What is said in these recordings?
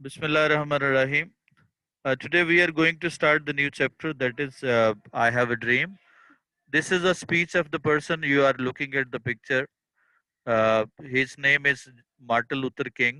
Bismillah ar-Rahman ar-Rahim. Today we are going to start the new chapter that is I Have a Dream. This is a speech of the person you are looking at the picture. His name is Martin Luther King.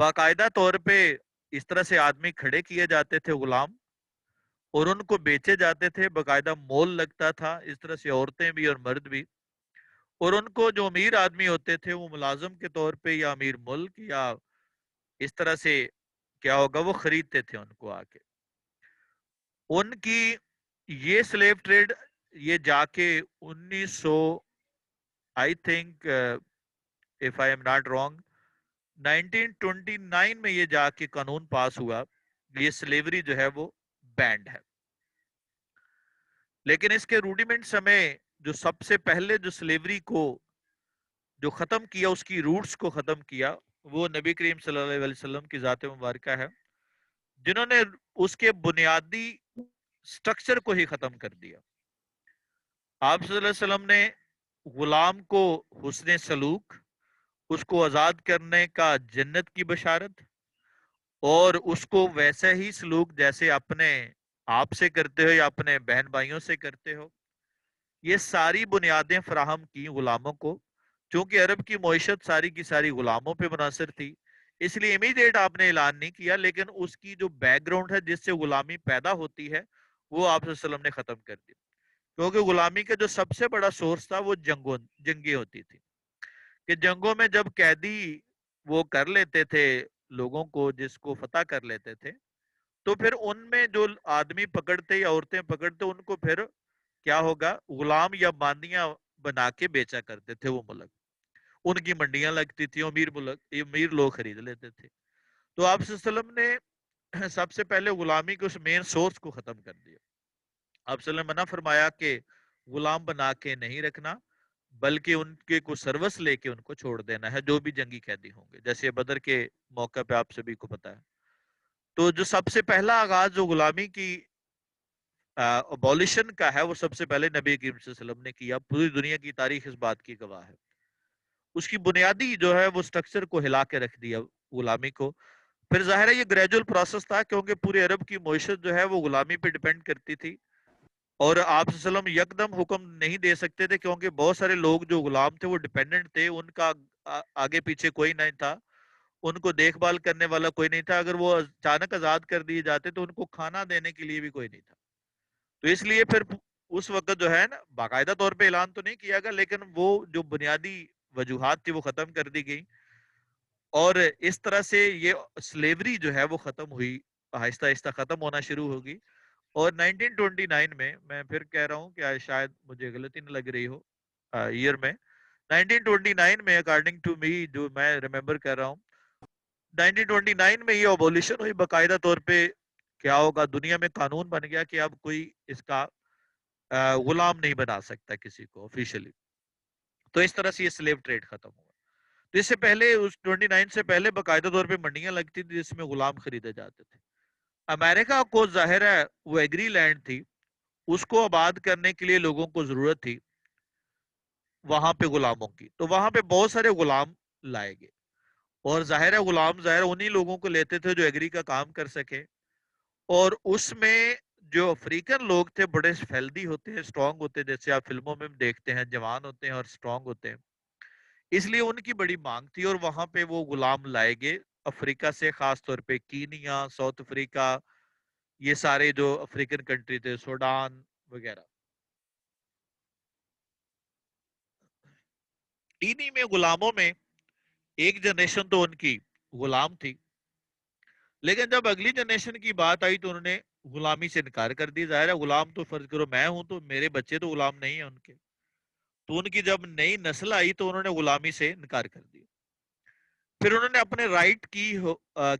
باقاعدہ طور پہ اس طرح سے آدمی کھڑے کیے جاتے تھے غلام، اور ان کو بیچے جاتے تھے، باقاعدہ مول لگتا تھا، اس طرح سے عورتیں بھی اور مرد بھی، اور ان کو جو امیر آدمی ہوتے تھے وہ ملازم کے طور پہ یا امیر ملک یا اس طرح سے کیا ہوگا وہ خریدتے تھے ان کو آ کے. ان کی یہ سلیو ٹریڈ یہ جا کے 1900 I think if I am not wrong 1929 میں یہ جا کے قانون پاس ہوا، یہ سلیوری جو ہے وہ بینڈ ہے. لیکن اس کے روڈیمنٹس ہمیں جو سب سے پہلے جو سلیوری کو جو ختم کیا، اس کی روٹس کو ختم کیا، وہ نبی کریم صلی اللہ علیہ وسلم کی ذات مبارکہ ہے، جنہوں نے اس کے بنیادی سٹرکچر کو ہی ختم کر دیا. آپ صلی اللہ علیہ وسلم نے غلام کو حسن سلوک، اس کو آزاد کرنے کا جنت کی بشارت، اور اس کو ویسا ہی سلوک جیسے اپنے آپ سے کرتے ہو یا اپنے بہن بھائیوں سے کرتے ہو، یہ ساری بنیادیں فراہم کی غلاموں کو. چونکہ عرب کی معیشت ساری کی ساری غلاموں پہ منحصر تھی، اس لیے امیڈیٹ آپ نے اعلان نہیں کیا، لیکن اس کی جو بیک گراؤنڈ ہے جس سے غلامی پیدا ہوتی ہے وہ آپ صلی اللہ علیہ وسلم نے ختم کر دی. کیونکہ غلامی کا جو سب سے بڑا سورس تھا وہ جنگیں ہوتی تھی، کہ جنگوں میں جب قیدی وہ کر لیتے تھے لوگوں کو، جس کو فتح کر لیتے تھے، تو پھر ان میں جو آدمی پکڑتے یا عورتیں پکڑتے ان کو پھر کیا ہوگا غلام یا باندیاں بنا کے بیچا کرتے تھے وہ ملک. ان کی منڈیاں لگتی تھی، امیر لوگ خرید لیتے تھے. تو آپ صلی اللہ علیہ وسلم نے سب سے پہلے غلامی کے اس مین سورس کو ختم کر دیا. آپ صلی اللہ علیہ وسلم نے منع فرمایا کہ غلام بنا کے نہیں رکھنا، بلکہ ان کے کو سروس لے کے ان کو چھوڑ دینا ہے جو بھی جنگی قیدی ہوں گے، جیسے بدر کے موقع پہ آپ سبھی کو پتا ہے. تو جو سب سے پہلا آغاز جو غلامی کی ابولیشن کا ہے وہ سب سے پہلے نبی کریم صلی اللہ علیہ وسلم نے کیا. پوری دنیا کی تاریخ اس بات کی گواہ ہے. اس کی بنیادی جو ہے وہ سٹرکچر کو ہلا کے رکھ دیا غلامی کو. پھر ظاہر ہے یہ گریجول پروسیس تھا، کیونکہ پورے عرب کی معیشت جو ہے وہ غلامی پہ ڈیپینڈ کرتی تھی، اور آپ صلی اللہ علیہ وسلم یکدم حکم نہیں دے سکتے تھے، کیونکہ بہت سارے لوگ جو غلام تھے وہ ڈیپینڈنٹ تھے، ان کا آگے پیچھے کوئی نہیں تھا، ان کو دیکھ بھال کرنے والا کوئی نہیں تھا. اگر وہ اچانک آزاد کر دیے جاتے تو ان کو کھانا دینے کے لیے بھی کوئی نہیں تھا. تو اس لیے پھر اس وقت جو ہے نا باقاعدہ طور پہ اعلان تو نہیں کیا گیا، لیکن وہ جو بنیادی وجوہات تھی وہ ختم کر دی گئی، اور اس طرح سے یہ سلیوری جو ہے وہ ختم ہوئی، آہستہ آہستہ ختم ہونا شروع ہوگی. اور 1929 میں پھر کہہ رہا ہوں کہ شاید مجھے غلطی نہ لگ رہی ہو ایئر میں، 1929 میں اکارڈنگ ٹو می جو میں ریمبر کر رہا ہوں، 1929 میں یہ ابولیشن ہوئی باقاعدہ طور پہ. کیا ہوگا دنیا میں قانون بن گیا کہ اب کوئی اس کا غلام نہیں بنا سکتا کسی کو آفیشلی. تو اس طرح سے یہ سلیو ٹریڈ ختم ہوا. تو اس سے پہلے اس 29 سے پہلے باقاعدہ طور پہ منڈیاں لگتی تھی جس میں غلام خریدے جاتے تھے. امریکہ کو ظاہر ہے وہ ایگری لینڈ تھی، اس کو آباد کرنے کے لیے لوگوں کو ضرورت تھی وہاں پہ غلاموں کی، تو وہاں پہ بہت سارے غلام لائے گئے. اور ظاہر ہے غلام ظاہر انہی لوگوں کو لیتے تھے جو ایگری کا کام کر سکے. اور اس میں جو افریقن لوگ تھے بڑے ہیلدی ہوتے ہیں، اسٹرانگ ہوتے ہیں، جیسے آپ فلموں میں دیکھتے ہیں، جوان ہوتے ہیں اور اسٹرانگ ہوتے ہیں، اس لیے ان کی بڑی مانگ تھی اور وہاں پہ وہ غلام لائے گئے افریقہ سے، خاص طور پہ کینیا، ساؤتھ افریقہ، یہ سارے جو افریقن کنٹری تھے، سوڈان وغیرہ. انہی میں غلاموں میں ایک جنریشن تو ان کی غلام تھی، لیکن جب اگلی جنریشن کی بات آئی تو انہوں نے غلامی سے انکار کر دی. ظاہر ہے غلام تو فرض کرو میں ہوں تو میرے بچے تو غلام نہیں ہیں ان کے، تو ان کی جب نئی نسل آئی تو انہوں نے غلامی سے انکار کر دیا. پھر انہوں نے اپنے رائٹ کی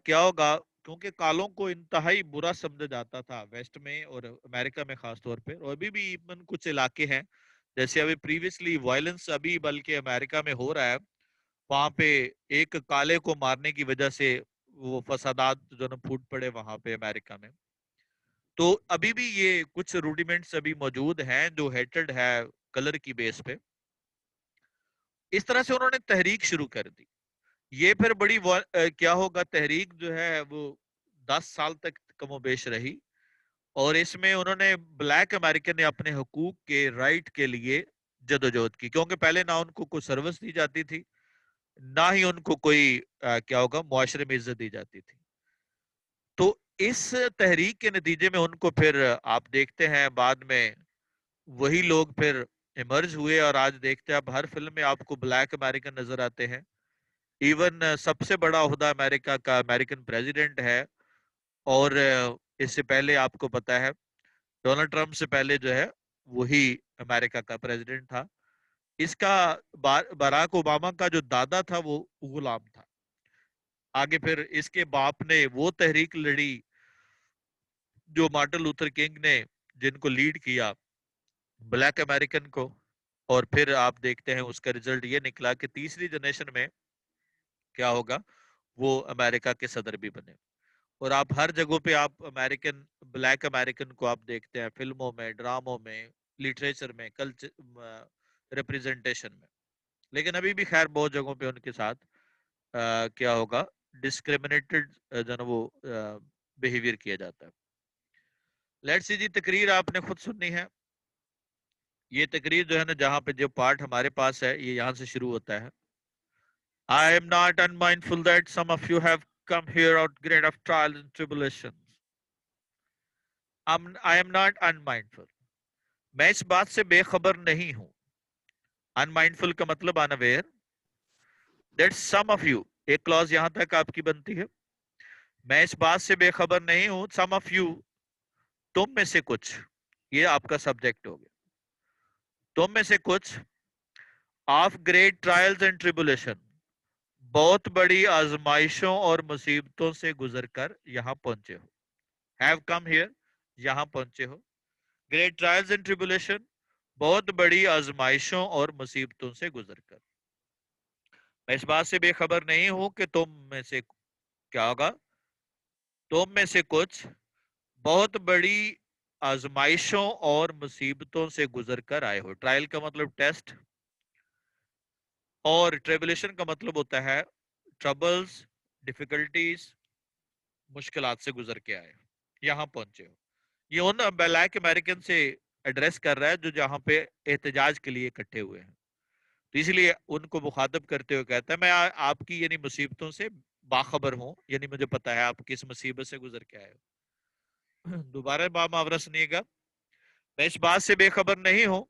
کیا ہوگا، کیونکہ کالوں کو انتہائی برا سمجھا جاتا تھا ویسٹ میں اور امریکہ میں خاص طور پہ، اور ابھی بھی ایون کچھ علاقے ہیں جیسے ابھی پریویسلی وائلنس ابھی بلکہ امریکہ میں ہو رہا ہے، وہاں پہ ایک کالے کو مارنے کی وجہ سے وہ فسادات جو نا پھوٹ پڑے وہاں پہ امریکہ میں. تو ابھی بھی یہ کچھ روڈیمنٹس ابھی موجود ہیں جو ہیٹڈ ہے کلر کی بیس پہ. اس طرح سے انہوں نے تحریک شروع کر دی. یہ پھر بڑی کیا ہوگا تحریک جو ہے وہ 10 سال تک کم و بیش رہی، اور اس میں انہوں نے بلیک امریکن نے اپنے حقوق کے رائٹ کے لیے جدوجہد کی، کیونکہ پہلے نہ ان کو کوئی سروس دی جاتی تھی، نہ ہی ان کو کوئی کیا ہوگا معاشرے میں عزت دی جاتی تھی. تو اس تحریک کے نتیجے میں ان کو پھر آپ دیکھتے ہیں بعد میں وہی لوگ پھر ایمرج ہوئے، اور آج دیکھتے ہیں اب ہر فلم میں آپ کو بلیک امریکن نظر آتے ہیں. ایون سب سے بڑا عہدہ امریکہ کا امریکن پریزیڈنٹ ہے، اور اس سے پہلے آپ کو پتا ہے ڈونلڈ ٹرمپ سے پہلے جو ہے وہی امریکہ کا پریزیڈنٹ تھا. اس کا باراک اوباما کا جو دادا تھا وہ غلام تھا. آگے پھر اس کے باپ نے وہ تحریک لڑی جو مارٹن لوتھر کنگ نے، جن کو لیڈ کیا بلیک امریکن کو. اور پھر آپ دیکھتے ہیں اس کا ریزلٹ یہ نکلا کہ تیسری جنریشن میں کیا ہوگا، وہ امریکہ کے صدر بھی بنے. اور آپ ہر جگہوں پہ آپ امریکن بلیک امریکن کو آپ دیکھتے ہیں فلموں میں، ڈراموں میں، لٹریچر میں، کلچر ریپریزنٹیشن میں. لیکن ابھی بھی خیر بہت جگہوں پہ ان کے ساتھ کیا ہوگا ڈسکریمنیٹڈ جو نا وہ بیہیویئر کیا جاتا ہے. لیٹس سی جی، تقریر آپ نے خود سننی ہے. یہ تقریر جو ہے نا، جہاں پہ جو پارٹ ہمارے پاس ہے یہ یہاں سے شروع ہوتا ہے. I am not unmindful that some of you have come here out great of trials and tribulations. I am not unmindful. میں اس بات سے بے خبر نہیں ہوں. Unmindful کا مطلب unaware. That some of you, ایک کلوز یہاں تک آپ کی بنتی ہے. میں اس بات سے بے خبر نہیں ہوں. Some of you, تم میں سے کچھ. یہ آپ کا سبجیکٹ ہو گیا. تم میں سے کچھ of great trials and tribulation, بہت بڑی آزمائشوں اور مصیبتوں سے گزر کر یہاں پہنچے ہو. Have come here, یہاں پہنچے ہو. Great trials and tribulation, بہت بڑی آزمائشوں اور مصیبتوں سے گزر کر. میں اس بات سے بے خبر نہیں ہوں کہ تم میں سے کیا ہوگا، تم میں سے کچھ بہت بڑی آزمائشوں اور مصیبتوں سے گزر کر آئے ہو. ٹرائل کا مطلب ٹیسٹ، اور ٹریبولیشن کا مطلب ہوتا ہے ٹربلز، ڈیفیکلٹیز، مشکلات سے گزر کے آئے ہو، یہاں پہنچے ہو. یہ ان بلیک امریکن سے ایڈریس کر رہا ہے جو جہاں پہ احتجاج کے لیے اکٹھے ہوئے ہیں. تو اس لیے ان کو مخاطب کرتے ہوئے کہتا ہے میں آپ کی یعنی مصیبتوں سے باخبر ہوں، یعنی مجھے پتا ہے آپ کس مصیبت سے گزر کے آئے ہو. دوبارہ با محاورہ سنیے گا. میں اس بات سے بے خبر نہیں ہوں،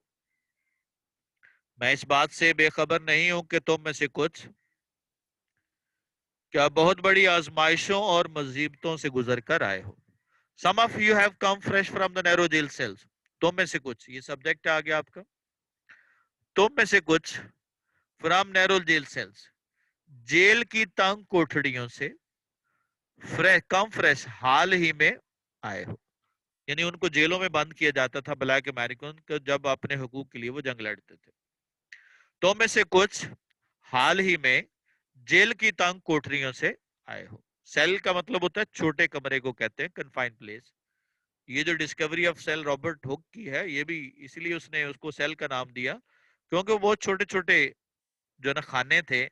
میں اس بات سے بے خبر نہیں ہوں کہ تم میں سے کچھ کیا بہت بڑی آزمائشوں اور مصیبتوں سے گزر کر آئے ہو. Some of you have come fresh from the narrow jail cells. تم میں سے کچھ، یہ سبجیکٹ آ گیا آپ کا. تم میں سے کچھ from narrow jail cells, jail کی تنگ کوٹھڑیوں سے، کم فریش، حال ہی میں آئے ہو. یعنی ان کو جیلوں میں بند کیا جاتا تھا بلیک امریکن کو جب اپنے حقوق کے لیے وہ جنگ لڑتے تھے. تم میں سے کچھ حال ہی میں جیل کی تنگ کوٹھڑیوں سے آئے ہو. سیل کا مطلب ہوتا ہے چھوٹے کمرے کو کہتے ہیں کنفائن پلیس. یہ جو ڈسکوری آف سیل رابرٹ ہک کی ہے، یہ بھی اسی لیے اس نے اس کو سیل کا نام دیا کیونکہ وہ بہت چھوٹے چھوٹے جو نا خانے تھے.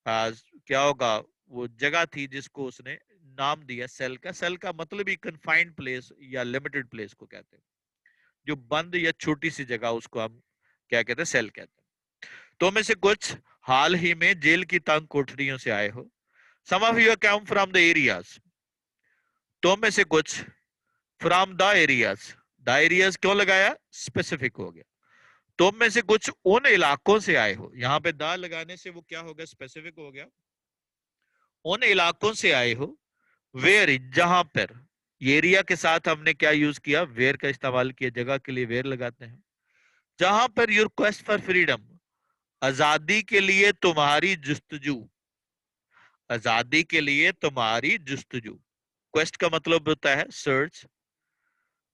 کیا ہوگا وہ جگہ تھی جس کو اس نے نام دیا سیل کا. سیل کا مطلب ہی کنفائنڈ پلیس یا لمیٹڈ پلیس کو کہتے ہیں، جو بند یا چھوٹی سی جگہ، اس کو ہم کیا کہتے ہیں، سیل کہتے ہیں. تو میں سے کچھ حال ہی میں جیل کی تنگ کوٹھریوں سے آئے ہو. Some of you come from the areas. تو میں سے کچھ from the areas. The areas کیوں لگایا؟ اسپیسیفک ہو گیا. تم میں سے کچھ ان علاقوں سے آئے ہو. یہاں پہ دا لگانے سے وہ کیا ہو گیا؟ اسپیسیفک ہو گیا. ان علاقوں سے آئے ہو ویئر، جہاں پر. یہ ایریا کے ساتھ ہم نے کیا یوز کیا؟ ویئر کا استعمال کیا. جگہ کے لیے ویئر لگاتے ہیں. جہاں پر یور کوسٹ فار فریڈم، آزادی کے لیے تمہاری جستجو. آزادی کے لیے تمہاری جستجو. کوسٹ کا مطلب ہوتا ہے سرچ.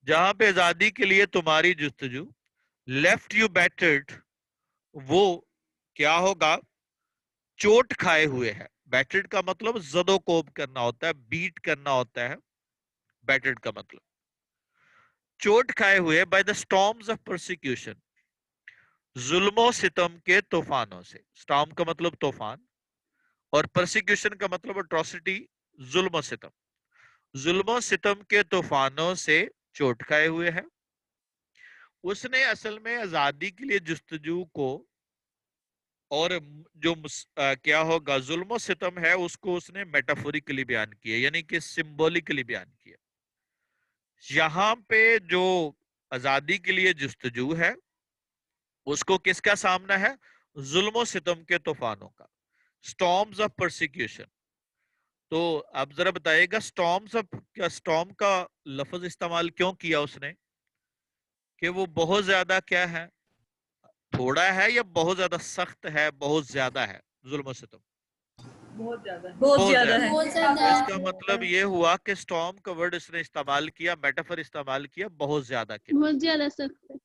جہاں پہ آزادی کے لیے تمہاری جستجو. لیفٹ یو بیٹرڈ، وہ کیا ہوگا؟ چوٹ کھائے ہوئے ہے. بیٹرڈ کا مطلب زد و کوب کرنا ہوتا ہے، بیٹ کرنا ہوتا ہے. بیٹرڈ کا مطلب چوٹ کھائے ہوئے by the storms of persecution, ظلم و ستم کے طوفانوں سے. اسٹارم کا مطلب طوفان، اور پرسیکیوشن کا مطلب اٹروسٹی، ظلم و ستم. ظلم و ستم کے طوفانوں سے چوٹ کھائے ہوئے ہیں. اس نے اصل میں آزادی کے لیے جستجو کو اور جو کیا ہوگا ظلم و ستم ہے اس کو اس نے میٹافوریکلی بیان کیا، یعنی کہ سمبولکلی بیان کیا. یہاں پہ جو آزادی کے لیے جستجو ہے اس کو کس کا سامنا ہے؟ ظلم و ستم کے طوفانوں کا، storms آف پرسیکیوشن. تو اب ذرا بتائیے گا storms آف، کیا storm کا لفظ استعمال کیوں کیا اس نے؟ کہ وہ بہت زیادہ کیا ہے، تھوڑا ہے، یا بہت زیادہ سخت ہے، بہت زیادہ ہے ظلم و ستم؟ بہت زیادہ. تو اس کا مطلب یہ ہوا کہ storm کا ورڈ اس نے استعمال کیا، میٹافر استعمال کیا بہت زیادہ کے لیے. بہت زیادہ سخت ہے.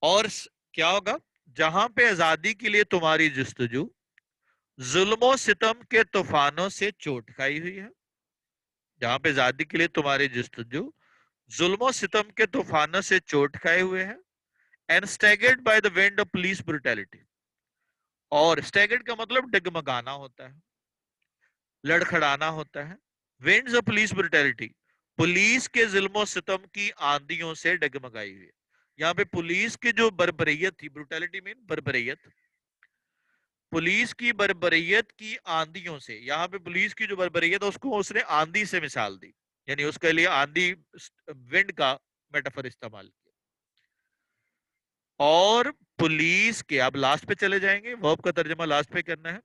اور کیا ہوگا؟ جہاں پہ آزادی کے لیے تمہاری جستجو ظلم و ستم کے طوفانوں سے چوٹ کھائی ہوئی ہے. جہاں پہ آزادی کے لیے تمہاری جستجو ظلم و ستم کے طوفانوں سے چوٹ کھائے ہوئے ہیں. And staggered by the wind of police brutality. اور اسٹیگرڈ کا مطلب ڈگمگانا ہوتا ہے، لڑکھڑانا ہوتا ہے. Winds of police brutality, police کے ظلم و ستم کی آندھیوں سے ڈگمگائی ہوئی. یہاں پہ پولیس کی جو بربریت تھی، بروٹیلٹی مین بربریت، پولیس کی بربریت کی آندھیوں سے. یہاں پہ پولیس کی جو بربریت ہے اس کو اس نے آندھی سے مثال دی، یعنی اس کے لیے آندھی ونڈ کا میٹافر استعمال کیا. اور پولیس کے، اب لاسٹ پہ چلے جائیں گے، ورب کا ترجمہ لاسٹ پہ کرنا ہے.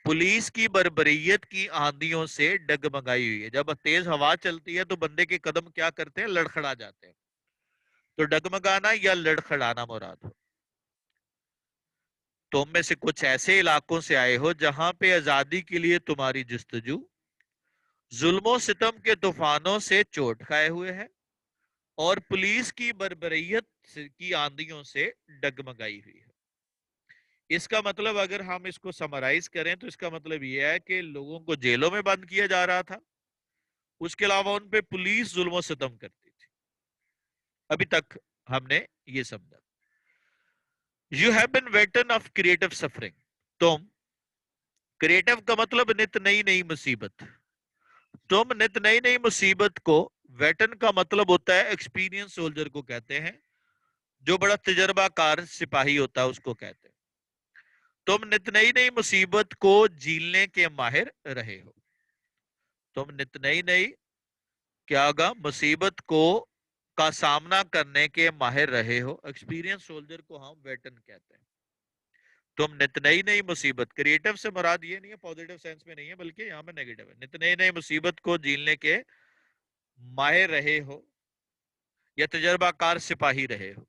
پولیس کی بربریت کی آندھیوں سے ڈگمگائی ہوئی ہے. جب تیز ہوا چلتی ہے تو بندے کے قدم کیا کرتے ہیں؟ لڑکھڑا جاتے ہیں. تو ڈگمگانا یا لڑکھڑانا مراد ہو. تم میں سے کچھ ایسے علاقوں سے آئے ہو جہاں پہ آزادی کے لیے تمہاری جستجو ظلم و ستم کے طوفانوں سے چوٹ کھائے ہوئے ہے اور پولیس کی بربریت کی آندھیوں سے ڈگمگائی ہوئی ہے. اس کا مطلب اگر ہم اس کو سمرائز کریں تو اس کا مطلب یہ ہے کہ لوگوں کو جیلوں میں بند کیا جا رہا تھا، اس کے علاوہ ان پہ پولیس ظلم و ستم کرتی تھی. ابھی تک ہم نے یہ سمجھا. You have been ویٹن of creative suffering. تم، کریٹو کا مطلب نت نئی نئی مصیبت، تم نت نئی نئی مصیبت کو، ویٹن کا مطلب ہوتا ہے ایکسپیرینس سولجر کو کہتے ہیں، جو بڑا تجربہ کار سپاہی ہوتا ہے اس کو کہتے ہیں. تم نت نئی نئی مصیبت کو جھیلنے کے ماہر رہے ہو. تم نت نئی نئی کیا ہوگا؟ مصیبت کو کا سامنا کرنے کے ماہر رہے ہو. ایکسپیرینس سولجر کو ہم ویٹن کہتے ہیں. تم نت نئی نئی مصیبت، کریٹو سے مراد یہ نہیں ہے، پوزیٹو سینس میں نہیں ہے، بلکہ یہاں میں نیگیٹو ہے. نت نئی نئی مصیبت کو جھیلنے کے ماہر رہے ہو یا تجربہ کار سپاہی رہے ہو.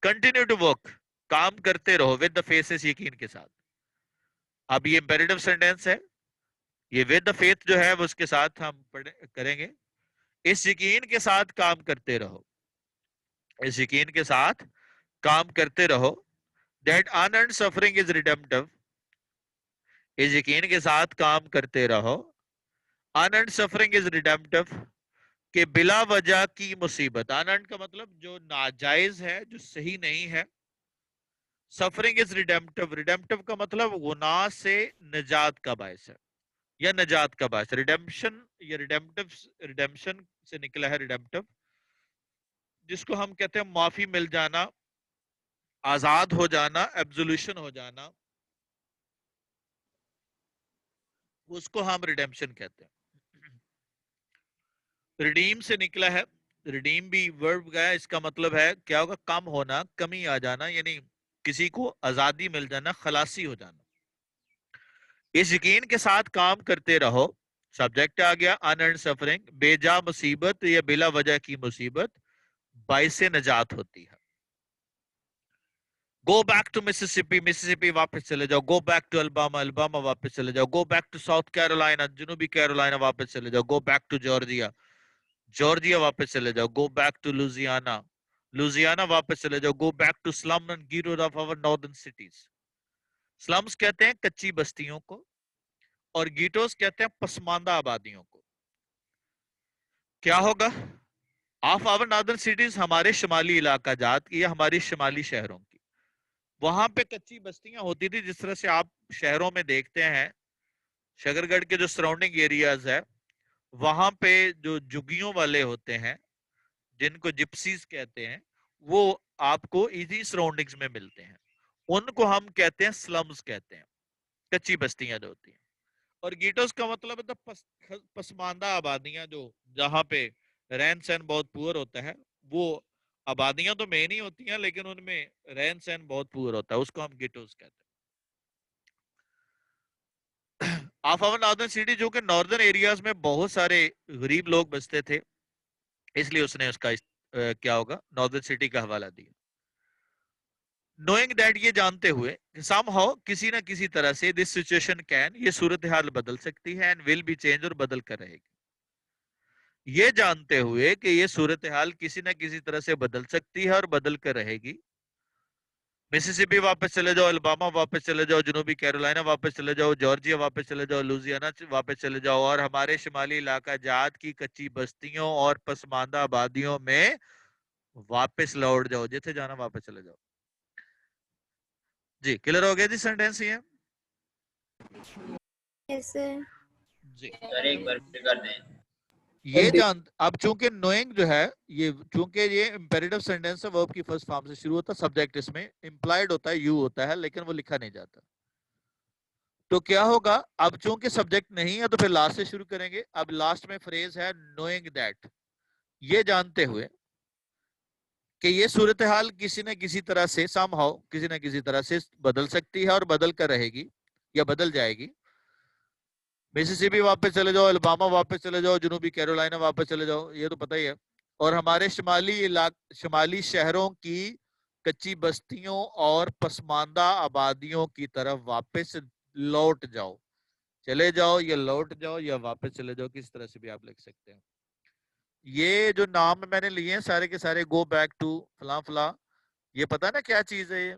کنٹینیو ٹو ورک، کام کرتے رہو، ود دا فیس، یقین کے ساتھ. اب یہ امپیریٹو سینٹینس ہے، یہ ود دا فیتھ جو ہے وہ اس کے ساتھ ہم کریں گے. اس یقین کے ساتھ کام کرتے رہو، اس یقین کے ساتھ کام کرتے رہو that unearned suffering is redemptive. اس یقین کے ساتھ کام کرتے رہو unearned suffering is redemptive، کہ بلا وجہ کی مصیبت. unearned کا مطلب جو ناجائز ہے، جو صحیح نہیں ہے. suffering is redemptive، redemptive کا مطلب گناہ سے نجات کا باعث ہے یا نجات کا باعث. ریڈیمپشن یا ریڈیمشن سے نکلا ہے ریڈیمپٹیو، جس کو ہم کہتے ہیں معافی مل جانا، آزاد ہو جانا، ایبزولوشن ہو جانا، اس کو ہم ریڈیمشن کہتے ہیں. ریڈیم سے نکلا ہے، ریڈیم بھی ورب کا ہے، اس کا مطلب ہے کیا ہوگا؟ کم ہونا، کمی آ جانا، یعنی کسی کو آزادی مل جانا، خلاصی ہو جانا. اس یقین کے ساتھ کام کرتے رہو، سبجیکٹ آ گیا انرنڈ سفرنگ، بے جا مصیبت یا بلا وجہ کی مصیبت باعث نجات ہوتی ہے. Go back to Mississippi, Mississippi واپس چلے جاؤ. Go back to Alabama, Alabama واپس چلے جاؤ. Go back to South Carolina, جنوبی کیرولائنا واپس چلے جاؤ. Go back to Georgia, Georgia واپس چلے جاؤ. Go back to Louisiana, Louisiana واپس چلے جاؤ. Go back to slum and ghettos of our northern cities. Slums کہتے ہیں کچی بستیوں کو اور گیٹوز کہتے ہیں پسماندہ آبادیوں کو. کیا ہوگا؟ آف آور ناردرن سٹیز، ہمارے شمالی علاقہ جات کی یا ہماری شمالی شہروں کی. وہاں پہ کچی بستیاں ہوتی تھی، جس طرح سے آپ شہروں میں دیکھتے ہیں، شگر گڑھ کے جو سراؤنڈنگ ایریاز ہے وہاں پہ جو جگیوں والے ہوتے ہیں جن کو جپسیز کہتے ہیں، وہ آپ کو ایزی سراؤنڈنگز میں ملتے ہیں. ان کو ہم کہتے ہیں سلمز کہتے ہیں, کچی بستیاں جو ہوتی ہیں. اور گیٹوز کا مطلب ہے پسماندہ آبادیاں, جو جہاں پہ رہن سہن بہت پور ہوتا ہے. وہ آبادیاں تو مین ہی ہوتی ہیں لیکن ان میں رہن سہن بہت پور ہوتا ہے, اس کو ہم گیٹوز کہتے ہیں. آف آور ناردرن سٹی, جو کہ ناردرن ایریاز میں بہت سارے غریب لوگ بستے تھے, اس لیے اس نے اس کا کیا ہوگا ناردرن سٹی کا حوالہ دیا. نوئنگ دیٹ, یہ جانتے ہوئے سم ہاؤ کسی نہ کسی طرح سے دس سچویشن کین, یہ صورتحال بدل سکتی ہے, اینڈ ول بی چینج, اور بدل کر رہے گی. یہ جانتے ہوئے کہ یہ صورتحال کسی نہ کسی طرح سے بدل سکتی ہے اور بدل کر رہے گی. مسیسپی واپس چلے جاؤ, الباما واپس چلے جاؤ, جنوبی کیرولائنا واپس چلے جاؤ, جارجیا واپس چلے جاؤ, لوزیانا واپس چلے جاؤ, اور ہمارے شمالی علاقہ جات کی کچی بستیوں اور پسماندہ آبادیوں میں واپس لوٹ جاؤ, جیسے جانا واپس چلے جاؤ. جی کلیئر ہو گیا جی سینٹینس یہ جی. ایک بار پھر کر دیں. یہ اب چونکہ نوئنگ جو ہے, یہ چونکہ یہ امپیریٹو سینٹینس ہے, ورب کی فرسٹ فارم سے شروع ہوتا ہے, سبجیکٹ اس میں امپلائڈ ہوتا ہے, یو ہوتا ہے, لیکن وہ لکھا نہیں جاتا. تو کیا ہوگا, اب چونکہ سبجیکٹ نہیں ہے تو پھر لاسٹ سے شروع کریں گے. اب لاسٹ میں فریز ہے نوئنگ دیٹ, یہ جانتے ہوئے کہ یہ صورتحال کسی نہ کسی طرح سے سم ہاؤ کسی نہ کسی طرح سے بدل سکتی ہے اور بدل کر رہے گی یا بدل جائے گی. مسیسپی واپس چلے جاؤ, الباما واپس چلے جاؤ, جنوبی کیرولائنا واپس چلے جاؤ, یہ تو پتہ ہی ہے. اور ہمارے شمالی شہروں کی کچی بستیوں اور پسماندہ آبادیوں کی طرف واپس لوٹ جاؤ, چلے جاؤ یا لوٹ جاؤ یا واپس چلے جاؤ, کس طرح سے بھی آپ لکھ سکتے ہیں. یہ جو نام میں نے لیے ہیں سارے کے سارے, گو بیک ٹو فلاں فلاں, یہ پتہ نا کیا چیز ہے یہ.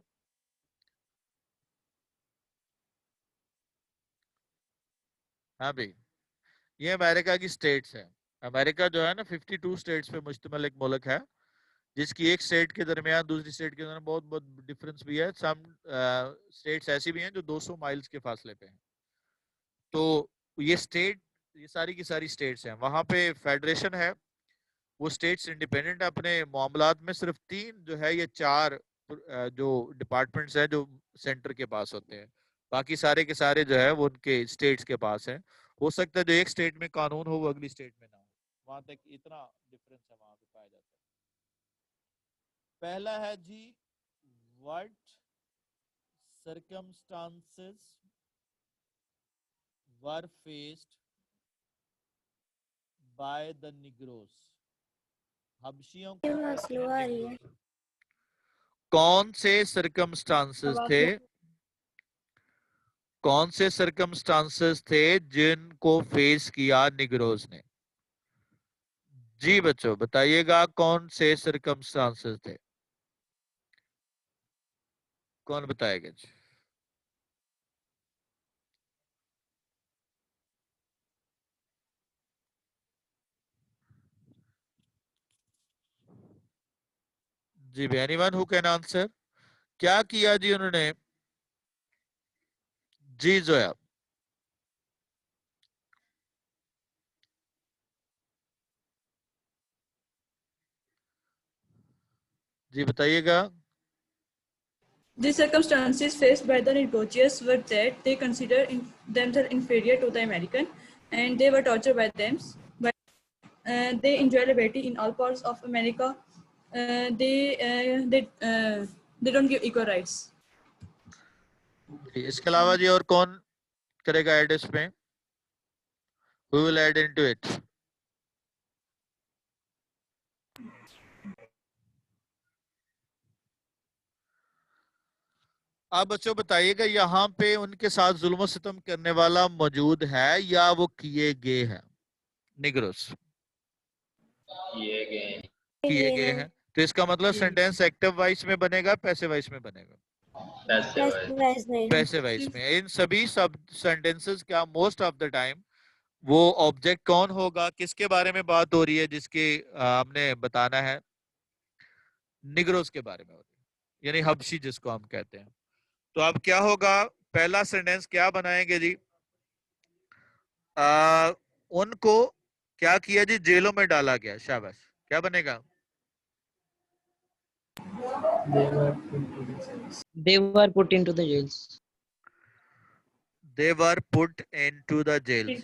ہاں بھائی, یہ امریکہ کی سٹیٹس ہے. امریکہ جو ہے نا 52 سٹیٹس پہ مشتمل ایک ملک ہے, جس کی ایک سٹیٹ کے درمیان دوسری سٹیٹ کے درمیان بہت بہت ڈفرنس بھی ہے. سم سٹیٹس ایسی بھی ہیں جو 200 مائلز کے فاصلے پہ ہیں. تو یہ سٹیٹ, یہ ساری کی ساری سٹیٹس ہیں, وہاں پہ فیڈریشن ہے. وہ سٹیٹس انڈیپینڈنٹ ہیں اپنے معاملات میں, صرف 3 جو ہے یہ 4 جو ڈپارٹمنٹس ہیں جو سینٹر کے پاس ہوتے ہیں, باقی سارے کے سارے جو ہے وہ ان کے سٹیٹس کے پاس ہیں. ہو سکتا ہے جو ایک سٹیٹ میں قانون ہو وہ اگلی سٹیٹ میں نہ ہو, وہاں تک اتنا ڈفرنس ہے وہاں پہ پایا جاتا ہے. پہلا ہے جی, what circumstances were faced by the Negroes, حبشیوں کو کون سے سرکمسٹانسز تھے, کون سے سرکمسٹانسز تھے جن کو فیس کیا نیگروز نے. جی بچوں بتائیے گا کون سے سرکمسٹانسز تھے, کون بتائے گا جی. جی anyone who can answer, کیا کیا جی انہوں نے. جی زویا, جی بتائیے گا. The circumstances faced by the Negroes were that they considered themselves inferior to the American, and they were tortured by them. They enjoy liberty in all parts of America. They don't give equal rights. اس کے علاوہ جی اور کون کرے گا add اس میں, who will add into it. آپ بچوں بتائیے گا یہاں پہ ان کے ساتھ ظلم و ستم کرنے والا موجود ہے یا وہ کیے گئے ہیں. نیگروس کیے گئے ہیں, تو اس کا مطلب سینٹینس ایکٹیو وائس میں بنے گا پیسے وائس میں بنے گا. پیسے وائس میں. ان سبھی سب سینٹینسز کا موسٹ آف دا ٹائم وہ آبجیکٹ کون ہوگا, کس کے بارے میں بات ہو رہی ہے, جس کی ہم نے بتانا ہے نیگروز کے بارے میں ہو رہی ہے, یعنی حبشی جس کو ہم کہتے ہیں. تو اب کیا ہوگا, پہلا سینٹینس کیا بنائیں گے جی, ان کو کیا کیا جی, جیلوں میں ڈالا گیا. شاباش, کیا بنے گا, They were put into the jails. They were put into the jails.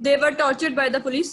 They were tortured by the police.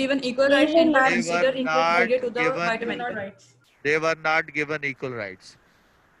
given equal They rights were and were not- They were considered inferior to not the given. white Americans. They were not given equal rights.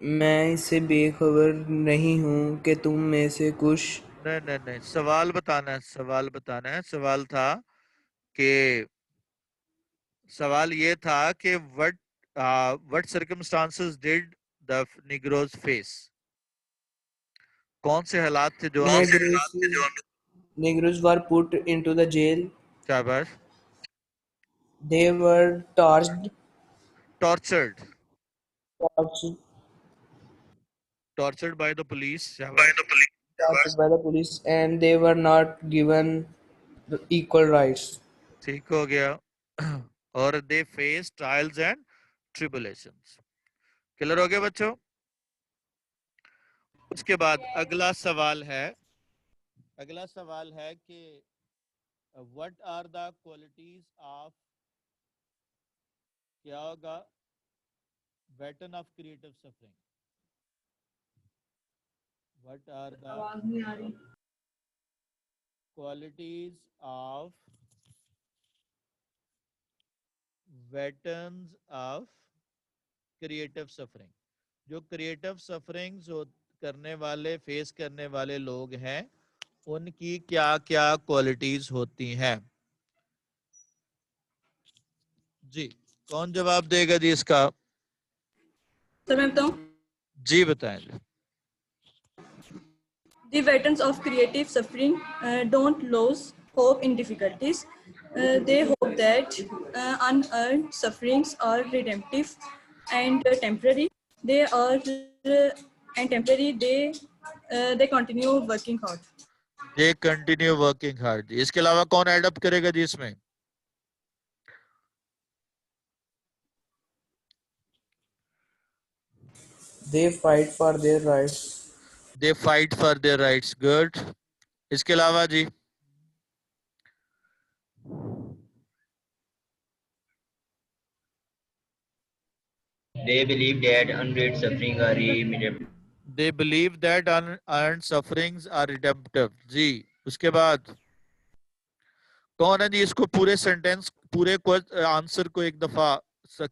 میں اس سے بے خبر نہیں ہوں کہ تم میں سے کچھ نہیں سوال بتانا ہے. سوال بتانا ہے. سوال تھا کہ سوال یہ تھا کہ what circumstances did the Negroes face? کون سے حالات تھے جو Negroes were put into the jail. شاباش. They were tortured tortured by the police. شاباش. by the police, and they were not given equal rights. ٹھیک ہو گیا. اور they faced trials and tribulations. Clear ہو گیا بچوں؟ اس کے بعد اگلا سوال ہے کہ what are the qualities of کیا ہوگا veteran of creative suffering? What are the qualities of veterans of creative suffering? جو creative sufferings کرنے والے فیس کرنے والے لوگ ہیں ان کی کیا کیا کوالٹیز ہوتی ہیں؟ جی کون جواب دے گا جی اس کا؟ سر میں بتاؤں. جی بتائیں. The veterans of creative suffering don't lose hope in difficulties. They hope that unearned sufferings are redemptive and temporary. They continue working hard. They continue working hard. اس کے علاوہ کون ایڈ اپ کرے گا جی اس میں؟ They fight for their rights. They fight for their rights. Good. اس کے علاوہ جی They believe that unearned suffering are redemptive. They believe that unearned sufferings are redemptive. جی اس کے بعد کون ہے جی اس کو پورے سینٹینس پورے آنسر کو ایک دفعہ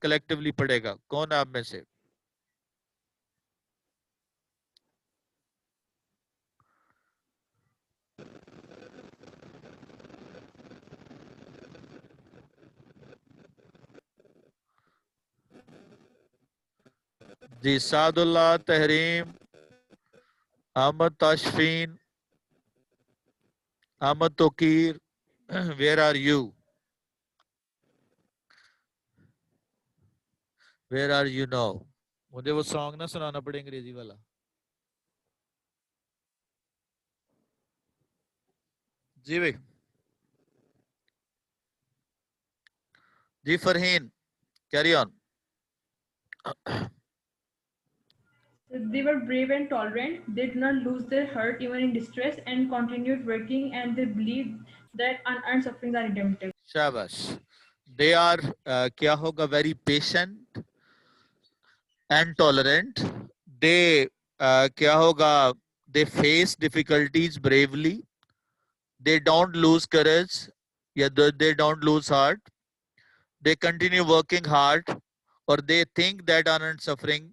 کلیکٹیولی پڑھے گا؟ کون ہے آپ میں سے؟ جی Saadullah, Tahreem, Ahmad Tashfeen, Ahmad Tauqeer. Where are you? Where are you now? مجھے وہ سانگ نہ سنانا پڑے انگریزی والا. جی بھائی. جی Farheen carry on. They were brave and tolerant. They did not lose their heart even in distress and continued working, and they believed that unearned sufferings are redemptive. شاباش. دے آر کیا ہوگا؟ Very patient and tolerant. They کیا ہوگا؟ they face difficulties bravely, they don't lose courage, yeah, they don't lose heart, they continue working hard, or they think that unearned suffering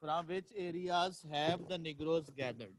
From which areas have the Negroes gathered?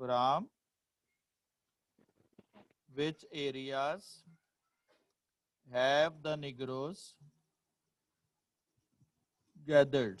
From which areas have the Negroes gathered?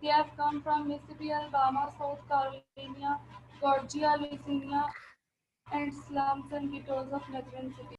They have come from Mississippi, Alabama, South Carolina, Georgia, Louisiana, and slums and ghettos of northern cities.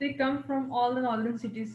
They come from all the northern cities.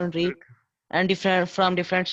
Country and different from different.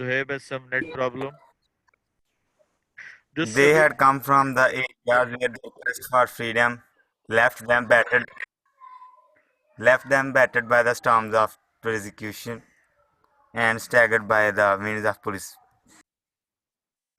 Zuhaib has some net problem. They had come from the areas where the quest for freedom left them battered by the storms of persecution and staggered by the winds of police.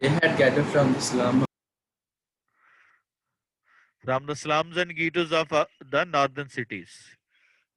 They had gathered from the slum. From the slums and ghettos of the northern cities.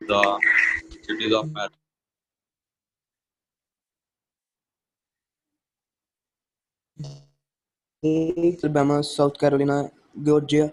The cities of America. Alabama, South Carolina, Georgia.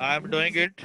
I am doing it.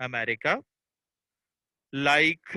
America. Like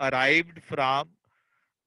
arrived from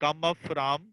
come up from.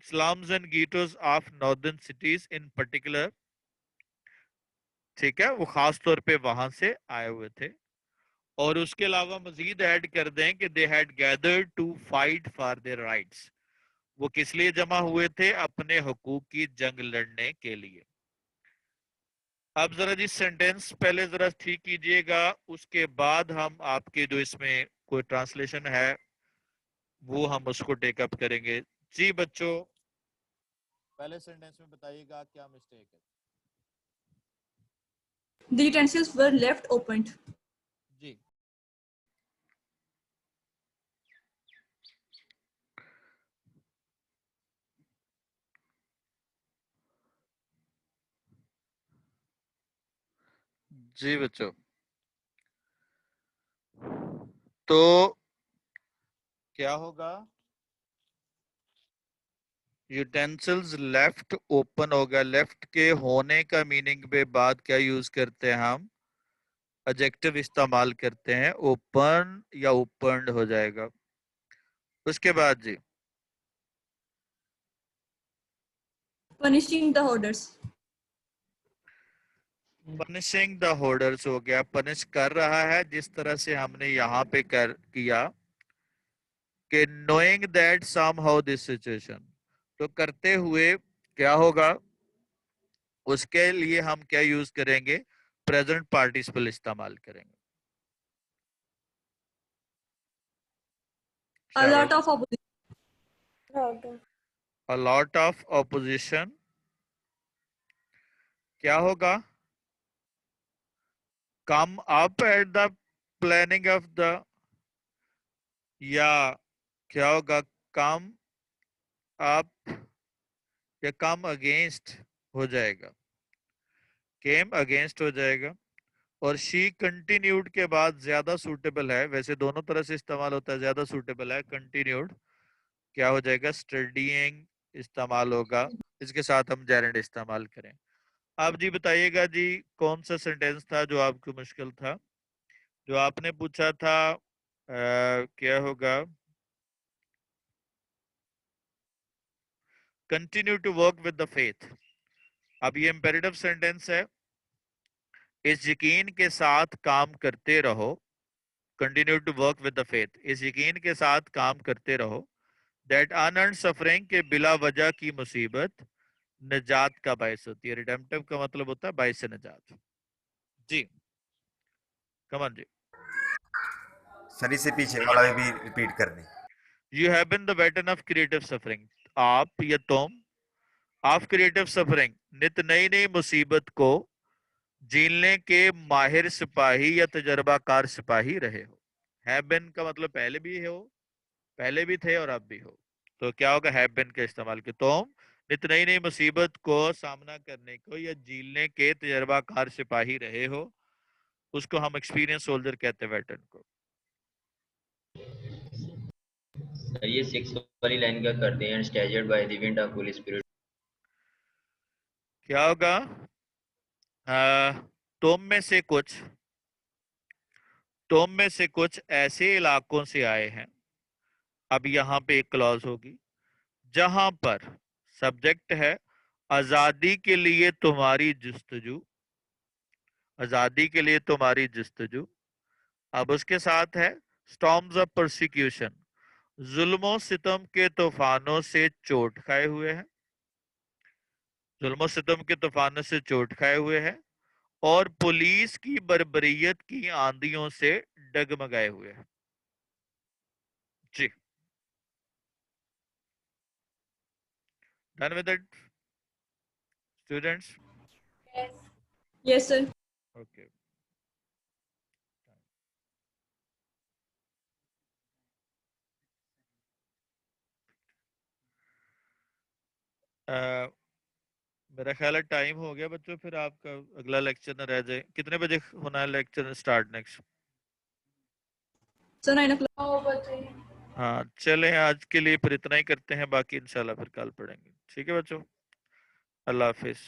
slums and ghettos of northern cities in particular. ٹھیک ہے, وہ خاص طور پہ وہاں سے آئے ہوئے تھے. اور اس کے علاوہ مزید ایڈ کر دیں کہ they had gathered to fight for their rights. وہ کس لیے جمع ہوئے تھے؟ اپنے حقوق کی جنگ لڑنے کے لیے. اب ذرا جی سینٹینس پہلے ذرا ٹھیک کیجئے گا, اس کے بعد ہم آپ کے جو اس میں کوئی ٹرانسلیشن ہے وہ ہم اس کو ٹیک اپ کریں گے. جی بچوں, پہلے سینٹینس میں بتائیے گا کیا مسٹیک ہے. The utensils were left opened. جی جی بچوں, تو کیا ہوگا؟ یوٹینسلز لیفٹ اوپن ہوگا. لیفٹ کے ہونے کا میننگ پہ بعد کیا یوز کرتے ہیں ہم؟ ایڈجیکٹو استعمال کرتے ہیں. اوپن یا اوپنڈ ہو جائے گا. اس کے بعد جی Punishing the hoarders. Punishing the hoarders ہو گیا. پنش کر رہا ہے جس طرح سے ہم نے یہاں پہ کیا کہ knowing that somehow this situation, تو کرتے ہوئے کیا ہوگا؟ اس کے لیے ہم کیا یوز کریں گے؟ پریزنٹ پارٹیسپل استعمال کریں گے. A lot of opposition. A lot of opposition کیا ہوگا؟ come up at the planning of the, یا کیا ہوگا؟ come up یا come against ہو جائے گا. came against ہو جائے گا. اور she continued کے بعد زیادہ سوٹیبل ہے, ویسے دونوں طرح سے استعمال ہوتا ہے, زیادہ سوٹیبل ہے continued. کیا ہو جائے گا؟ studying استعمال ہوگا. اس کے ساتھ ہم gerund استعمال کریں. آپ جی بتائیے گا جی کون سا سینٹینس تھا جو آپ کو مشکل تھا, جو آپ نے پوچھا تھا کیا ہوگا؟ continue to work with the faith. اب یہ imperative sentence ہے, اس یقین کے ساتھ کام کرتے رہو. continue to work with the faith, اس یقین کے ساتھ کام کرتے رہو that unearned suffering کے بلا وجہ کی مصیبت نجات کا باعث ہوتی ہے. redemptive کا مطلب ہوتا ہے باعث نجات. جی کمان جی سر سے پیچھے والا بھی ریپیٹ کر دیں. You have been the veteran of creative suffering. آپ یا تم of creative suffering, نت نئی نئی مصیبت کو جیلنے کے ماہر سپاہی یا تجربہ کار سپاہی رہے ہو. have been کا مطلب پہلے بھی ہو, پہلے بھی تھے اور اب بھی ہو. تو کیا ہوگا؟ have been کا استعمال کہ تم نت نئی نئی مصیبت کو سامنا کرنے کو یا جیلنے کے تجربہ کار سپاہی رہے ہو. اس کو ہم ایکسپیرینس سولجر کہتے ہیں, ویٹرن کو. سر یہ 6 والی لائن کا کرتے ہیں staggered by the wind of Holy Spirit. کیا ہوگا؟ تم میں سے کچھ ایسے علاقوں سے آئے ہیں. اب یہاں پہ ایک کلوز ہوگی جہاں پر سبجیکٹ ہے آزادی کے لیے تمہاری جستجو. آزادی کے لیے تمہاری جستجو. اب اس کے ساتھ ہے storms of persecution, ظلم و ستم کے طوفانوں سے چوٹ کھائے ہوئے ہیں. ظلم و ستم کے طوفانوں سے چوٹ کھائے ہوئے ہیں اور پولیس کی بربریت کی آندھیوں سے ڈگمگائے ہوئے ہیں. جی done with it students? Yes. Yes, sir. Okay. میرا خیال ہے ٹائم ہو گیا بچوں, پھر آپ کا اگلا لیکچر نہ رہ جائے. کتنے بجے ہونا ہے lecture start next? So 9 o'clock. Oh, بچے. ہاں چلیں آج کے لیے پھر اتنا ہی کرتے ہیں, باقی انشاءاللہ پھر کل پڑھیں گے. ٹھیک ہے بچوں, اللہ حافظ.